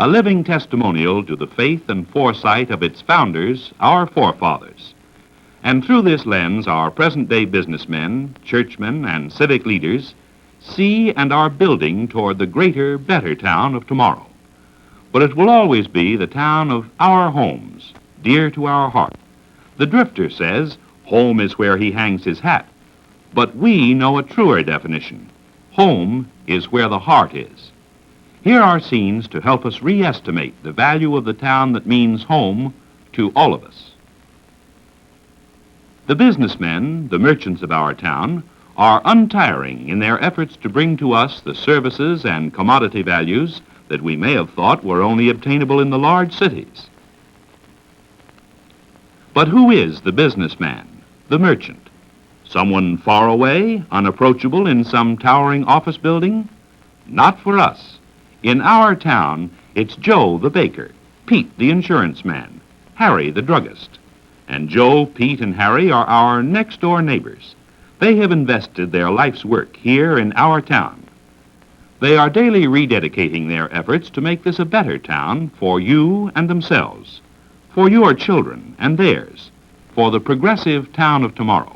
a living testimonial to the faith and foresight of its founders, our forefathers. And through this lens, our present-day businessmen, churchmen, and civic leaders see and are building toward the greater, better town of tomorrow. But it will always be the town of our homes, dear to our heart. The drifter says, home is where he hangs his hat. But we know a truer definition. Home is where the heart is. Here are scenes to help us re-estimate the value of the town that means home to all of us. The businessmen, the merchants of our town, are untiring in their efforts to bring to us the services and commodity values that we may have thought were only obtainable in the large cities. But who is the businessman, the merchant? Someone far away, unapproachable in some towering office building? Not for us. In our town, it's Joe the baker, Pete the insurance man, Harry the druggist. And Joe, Pete, and Harry are our next-door neighbors. They have invested their life's work here in our town. They are daily rededicating their efforts to make this a better town for you and themselves, for your children and theirs, for the progressive town of tomorrow.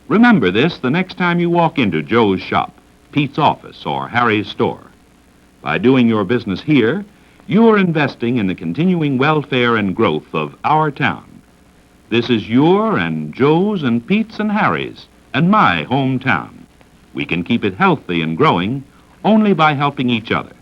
Remember this the next time you walk into Joe's shop, Pete's office, or Harry's store. By doing your business here, you are investing in the continuing welfare and growth of our town. This is your and Joe's and Pete's and Harry's and my hometown. We can keep it healthy and growing only by helping each other.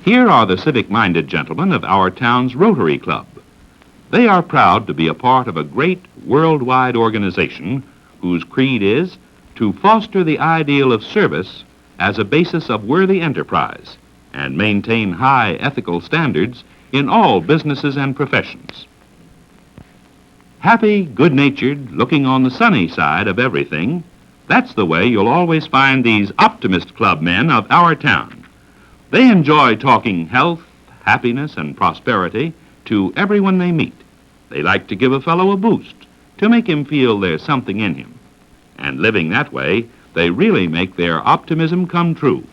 Here are the civic-minded gentlemen of our town's Rotary Club. They are proud to be a part of a great worldwide organization whose creed is to foster the ideal of service as a basis of worthy enterprise and maintain high ethical standards in all businesses and professions. Happy, good-natured, looking on the sunny side of everything, that's the way you'll always find these Optimist Club men of our town. They enjoy talking health, happiness, and prosperity to everyone they meet. They like to give a fellow a boost to make him feel there's something in him. And living that way, they really make their optimism come true.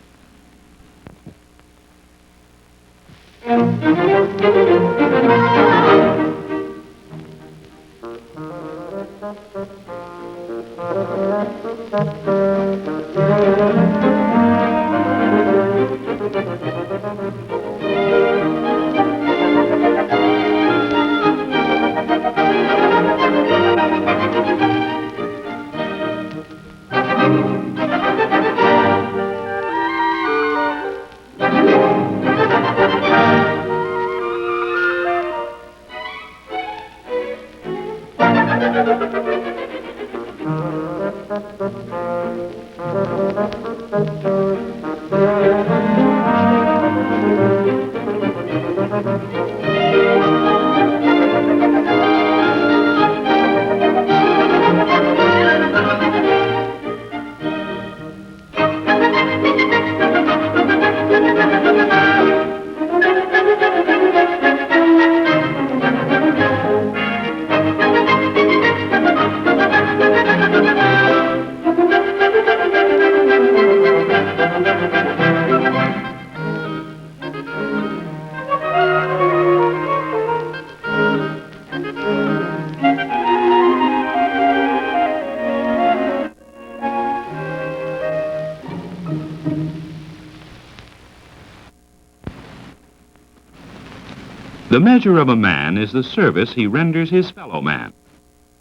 The measure of a man is the service he renders his fellow man.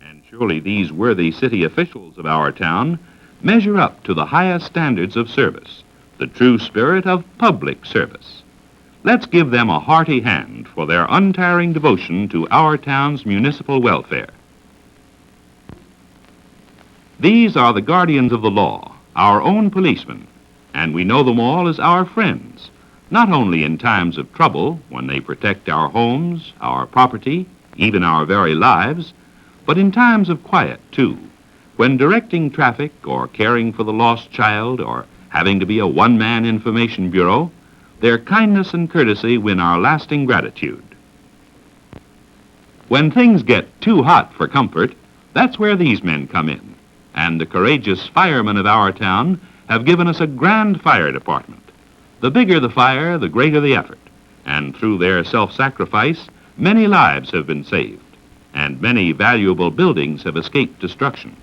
And surely these worthy city officials of our town measure up to the highest standards of service, the true spirit of public service. Let's give them a hearty hand for their untiring devotion to our town's municipal welfare. These are the guardians of the law, our own policemen, and we know them all as our friends. Not only in times of trouble, when they protect our homes, our property, even our very lives, but in times of quiet, too, when directing traffic or caring for the lost child or having to be a one-man information bureau, their kindness and courtesy win our lasting gratitude. When things get too hot for comfort, that's where these men come in, and the courageous firemen of our town have given us a grand fire department. The bigger the fire, the greater the effort, and through their self-sacrifice, many lives have been saved, and many valuable buildings have escaped destruction.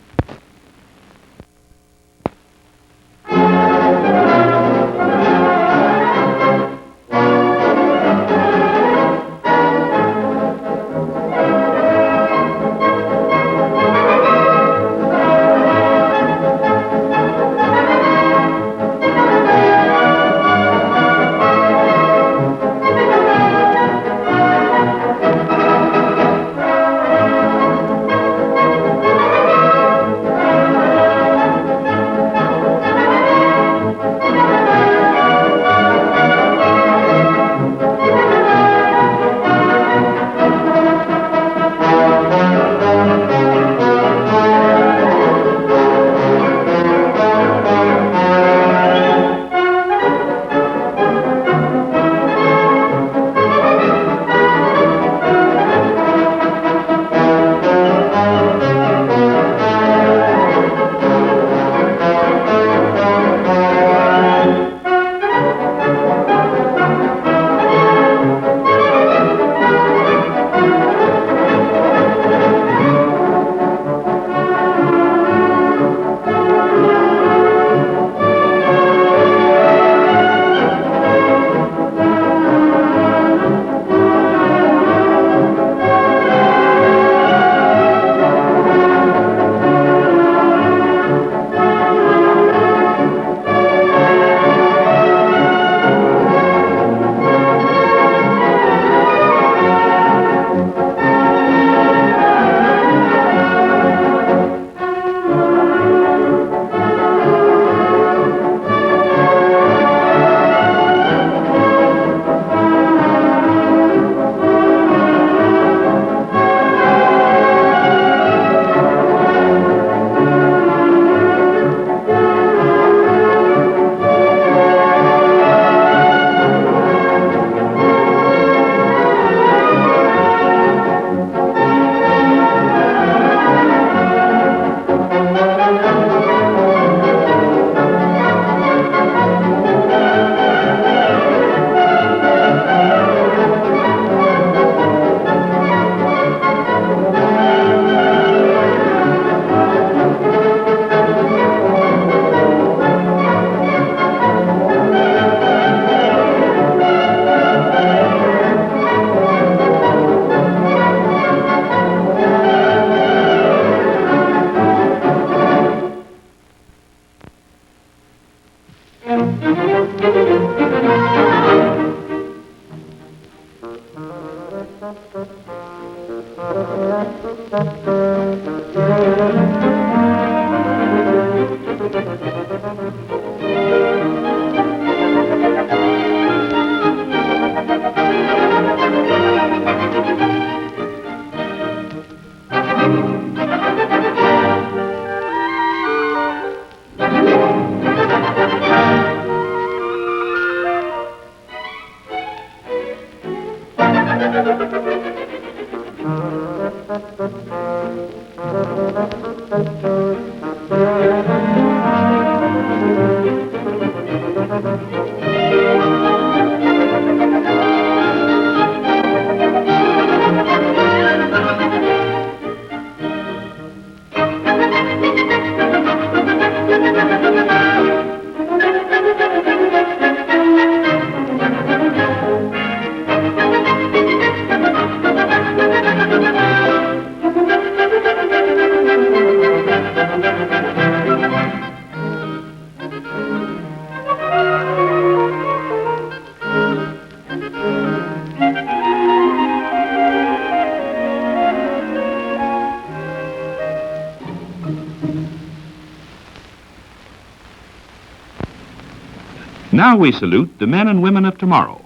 Now we salute the men and women of tomorrow,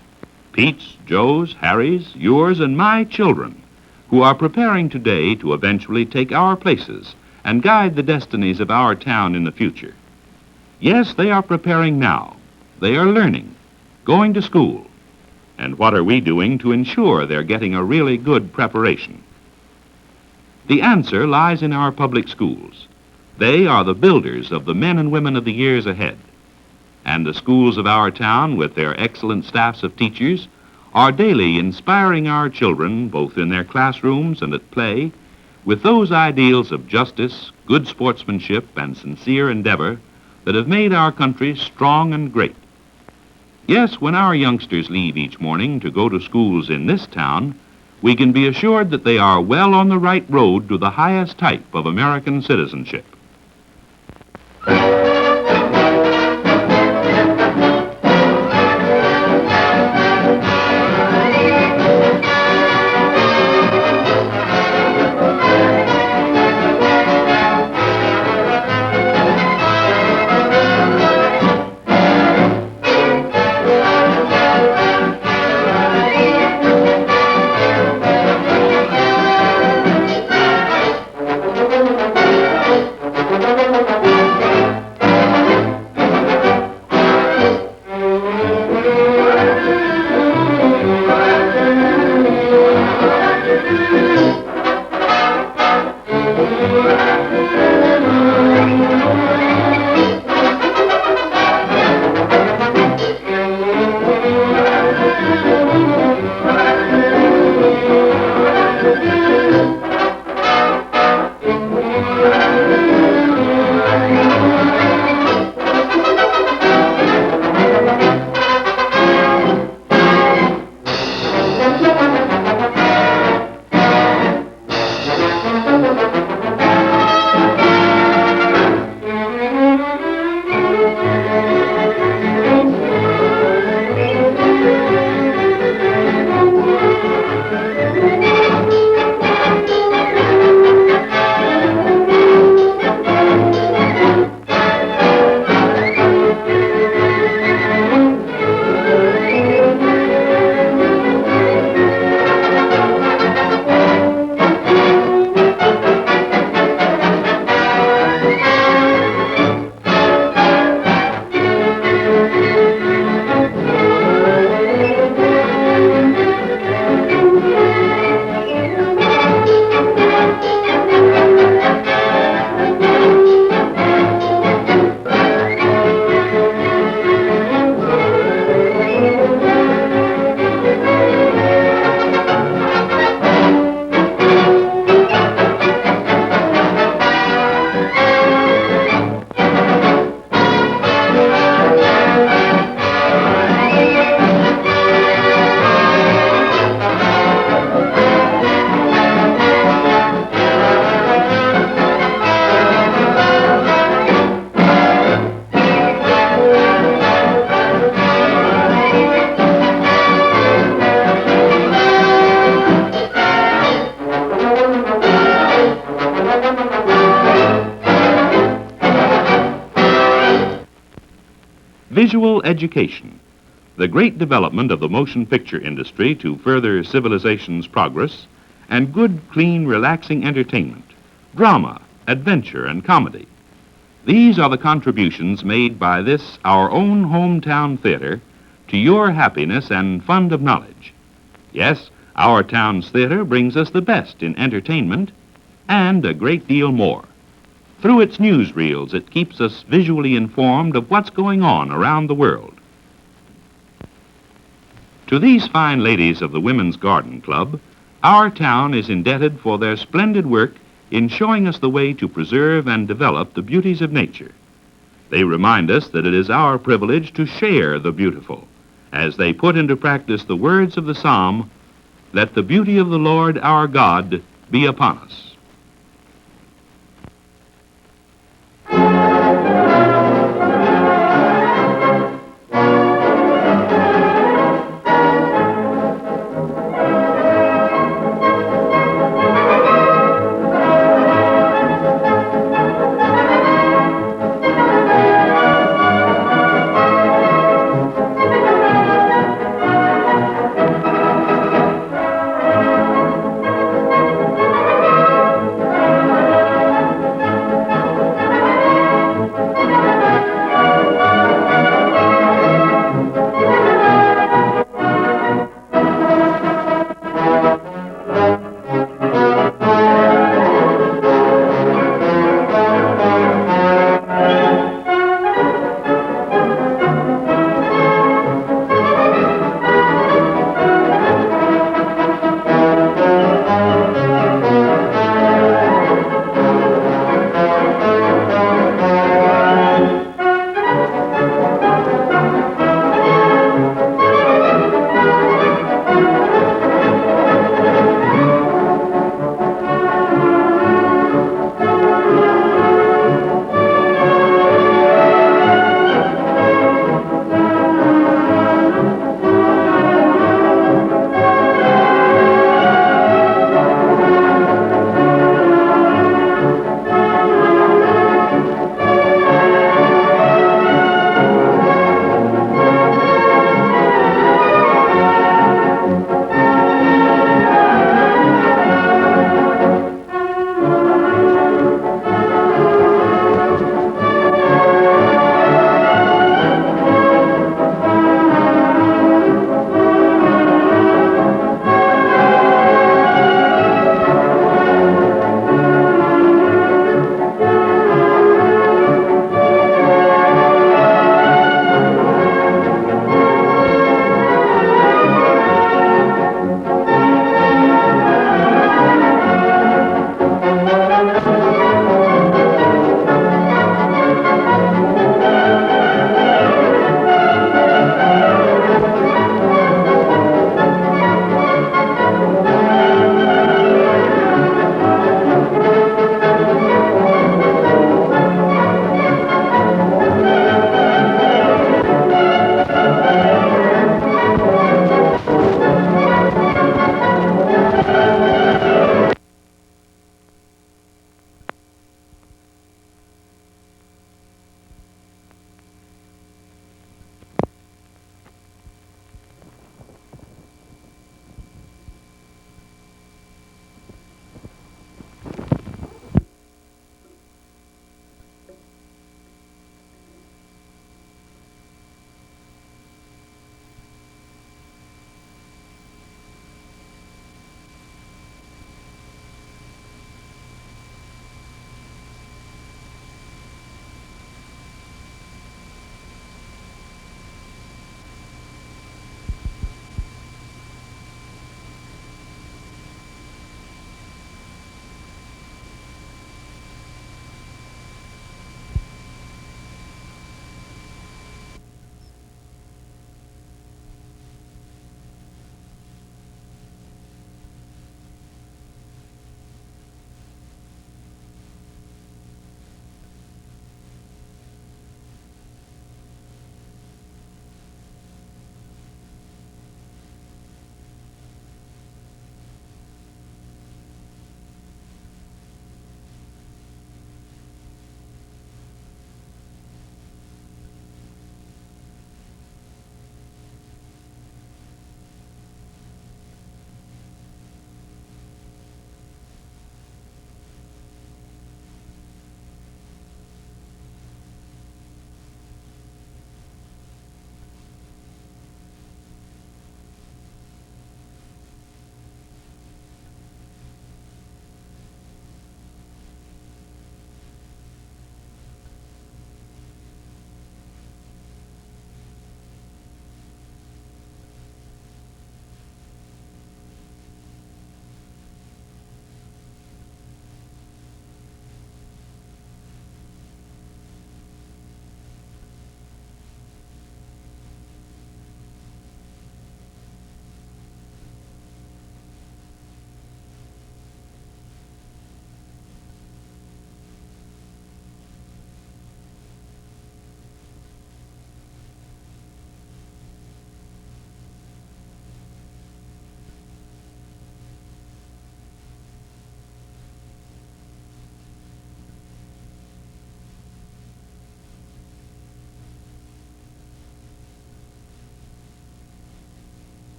Pete's, Joe's, Harry's, yours, and my children, who are preparing today to eventually take our places and guide the destinies of our town in the future. Yes, they are preparing now. They are learning, going to school. And what are we doing to ensure they're getting a really good preparation? The answer lies in our public schools. They are the builders of the men and women of the years ahead. And the schools of our town, with their excellent staffs of teachers, are daily inspiring our children, both in their classrooms and at play, with those ideals of justice, good sportsmanship, and sincere endeavor that have made our country strong and great. Yes, when our youngsters leave each morning to go to schools in this town, we can be assured that they are well on the right road to the highest type of American citizenship. Visual education, the great development of the motion picture industry to further civilization's progress, and good, clean, relaxing entertainment, drama, adventure, and comedy. These are the contributions made by this, our own hometown theater, to your happiness and fund of knowledge. Yes, our town's theater brings us the best in entertainment and a great deal more. Through its newsreels, it keeps us visually informed of what's going on around the world. To these fine ladies of the Women's Garden Club, our town is indebted for their splendid work in showing us the way to preserve and develop the beauties of nature. They remind us that it is our privilege to share the beautiful, as they put into practice the words of the psalm, "Let the beauty of the Lord our God be upon us."